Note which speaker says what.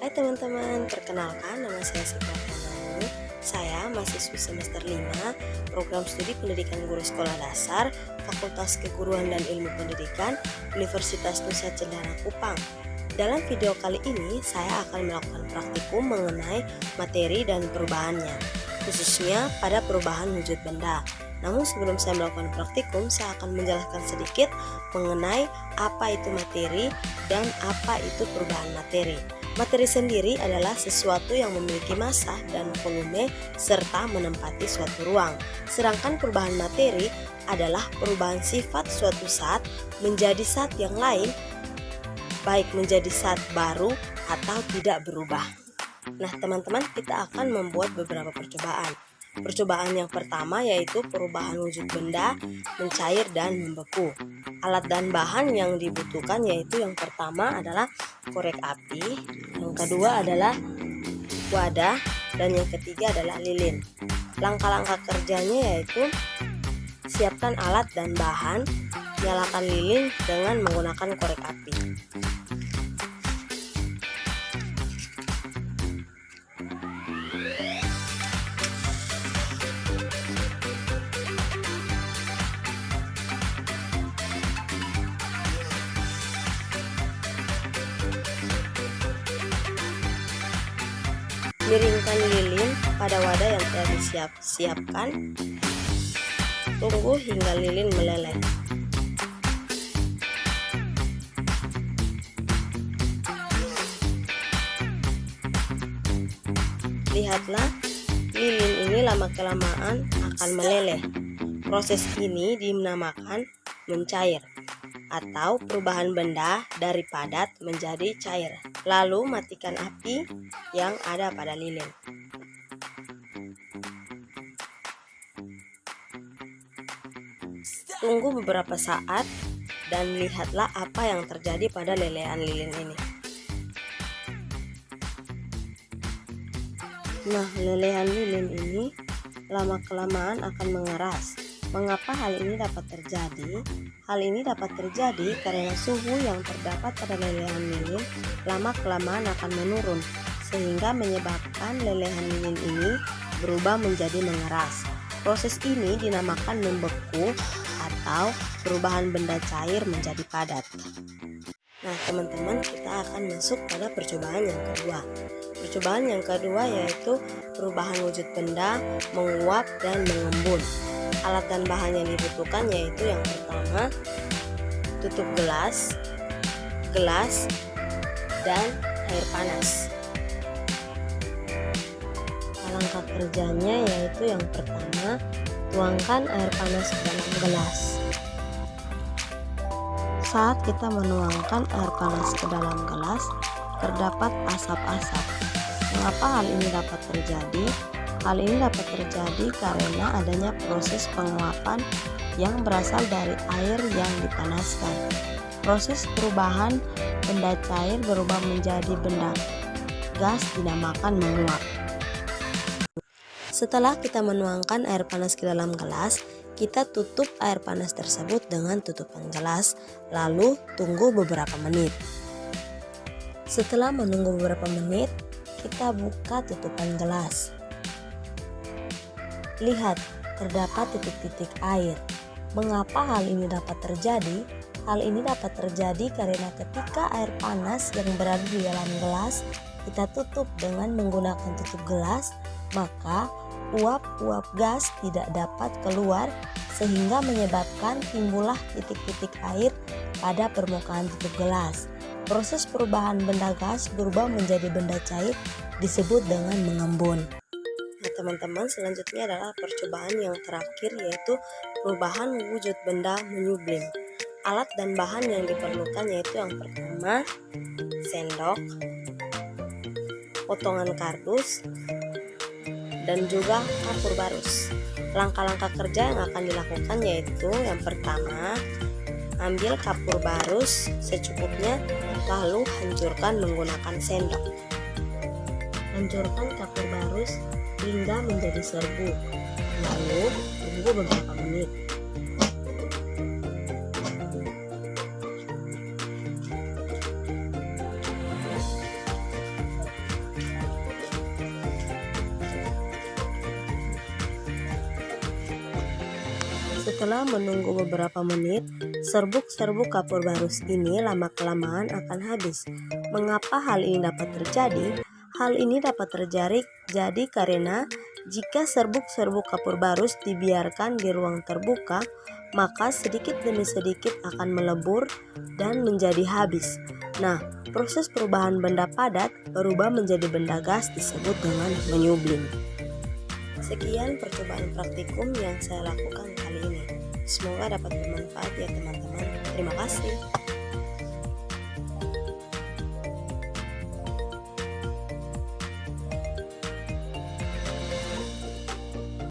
Speaker 1: Hai teman-teman, perkenalkan nama saya Sita Purnama. Saya mahasiswi semester 5 Program Studi Pendidikan Guru Sekolah Dasar Fakultas Keguruan dan Ilmu Pendidikan Universitas Nusa Cendana Kupang. Dalam video kali ini saya akan melakukan praktikum mengenai materi dan perubahannya, khususnya pada perubahan wujud benda. Namun sebelum saya melakukan praktikum, saya akan menjelaskan sedikit mengenai apa itu materi dan apa itu perubahan materi. Materi sendiri adalah sesuatu yang memiliki massa dan volume serta menempati suatu ruang. Sedangkan perubahan materi adalah perubahan sifat suatu zat menjadi zat yang lain, baik menjadi zat baru atau tidak berubah. Nah teman-teman, kita akan membuat beberapa percobaan. Percobaan yang pertama yaitu perubahan wujud benda mencair dan membeku. Alat dan bahan yang dibutuhkan yaitu yang pertama adalah korek api, yang kedua adalah wadah, dan yang ketiga adalah lilin. Langkah-langkah kerjanya yaitu siapkan alat dan bahan, nyalakan lilin dengan menggunakan korek api. Miringkan lilin pada wadah yang telah disiapkan. Tunggu hingga lilin meleleh. Lihatlah, lilin ini lama-kelamaan akan meleleh. Proses ini dinamakan mencair atau perubahan benda dari padat menjadi cair. Lalu matikan api yang ada pada lilin. Tunggu beberapa saat dan lihatlah apa yang terjadi pada lelehan lilin ini. Nah, lelehan lilin ini lama-kelamaan akan mengeras. Mengapa hal ini dapat terjadi? Hal ini dapat terjadi karena suhu yang terdapat pada lelehan lilin lama-kelamaan akan menurun, sehingga menyebabkan lelehan lilin ini berubah menjadi mengeras. Proses ini dinamakan membeku atau perubahan benda cair menjadi padat. Nah teman-teman, kita akan masuk pada percobaan yang kedua. Percobaan yang kedua yaitu perubahan wujud benda menguap dan mengembun. Alat dan bahan yang dibutuhkan yaitu yang pertama tutup gelas, dan air panas. Langkah kerjanya yaitu yang pertama, tuangkan air panas ke dalam gelas. Saat kita menuangkan air panas ke dalam gelas, terdapat asap-asap. Mengapa hal ini dapat terjadi? Hal ini dapat terjadi karena adanya proses penguapan yang berasal dari air yang dipanaskan. Proses perubahan benda cair berubah menjadi benda gas dinamakan menguap. Setelah kita menuangkan air panas ke dalam gelas, kita tutup air panas tersebut dengan tutupan gelas, lalu tunggu beberapa menit. Setelah menunggu beberapa menit, kita buka tutupan gelas. Lihat, terdapat titik-titik air. Mengapa hal ini dapat terjadi? Hal ini dapat terjadi karena ketika air panas yang berada di dalam gelas kita tutup dengan menggunakan tutup gelas, maka uap-uap gas tidak dapat keluar sehingga menyebabkan timbullah titik-titik air pada permukaan tutup gelas. Proses perubahan benda gas berubah menjadi benda cair disebut dengan mengembun. Nah teman-teman, selanjutnya adalah percobaan yang terakhir yaitu perubahan wujud benda menyublim. Alat dan bahan yang diperlukan yaitu yang pertama sendok, potongan kardus, dan juga kapur barus. Langkah-langkah kerja yang akan dilakukan yaitu yang pertama, ambil kapur barus secukupnya, lalu hancurkan menggunakan sendok. Hancurkan kapur barus hingga menjadi serbuk, lalu tunggu beberapa menit. Setelah menunggu beberapa menit, serbuk-serbuk kapur barus ini lama-kelamaan akan habis. Mengapa hal ini dapat terjadi? Hal ini dapat terjadi karena jika serbuk-serbuk kapur barus dibiarkan di ruang terbuka, maka sedikit demi sedikit akan melebur dan menjadi habis. Nah, proses perubahan benda padat berubah menjadi benda gas disebut dengan menyublim. Sekian percobaan praktikum yang saya lakukan kali ini. Semoga dapat bermanfaat ya teman-teman. Terima kasih.